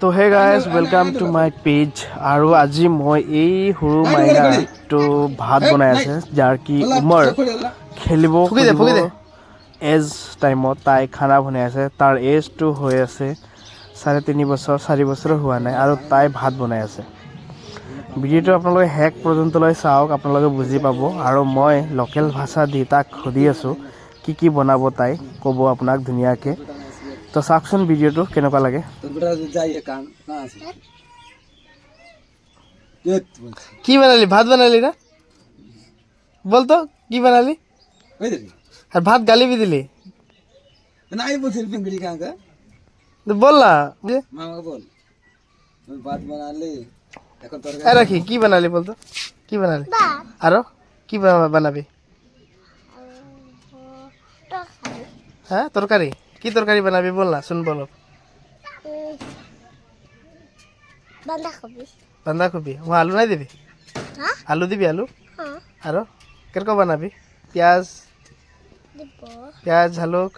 তো hey guys welcome to my page. আৰু আজি মই এই সৰু মাইনাটো ভাত বনাই আছে, যাৰ কি উমৰ খেলিব এজ টাইমত তাই খানা বনাই আছে। তাৰ এজটো হৈ আছে 3.5 বছৰ, 4 বছৰো হোৱা নাই, আৰু তাই ভাত বনাই আছে। ভিডিঅ'টো আপোনালোকে শেষ পৰ্যন্তলৈ চাওক, আপোনালোকে বুজি পাব। আৰু মই লোকেল ভাষা দি তাক সুধি আছোঁ কি বনাব, তাই ক'ব আপোনাক ধুনীয়াকৈ। তো চাওকচোন ভিডিঅ'টো কেনেকুৱা লাগে। কি বানালি? ভাত বানালি না? বলতো কি বানালি? আর ভাত গালি भी দিলি? নাই বলছিল পিঙ্গলি কাকা বল না যে মামা বল তুই ভাত বানালি এখন তোর রাখি কি বানালি বলতো, কি বানালি? আরো কি বানাবি? হ্যাঁ তরকারি, কি তরকারি বানাবি বল না, শুন বলো। বাঁধাকপি ও আলু নাই দিবি? আলু দিবি? আলু আরো কিরকম বানাবি? পেঁয়াজ পেঁয়াজ ঝালুক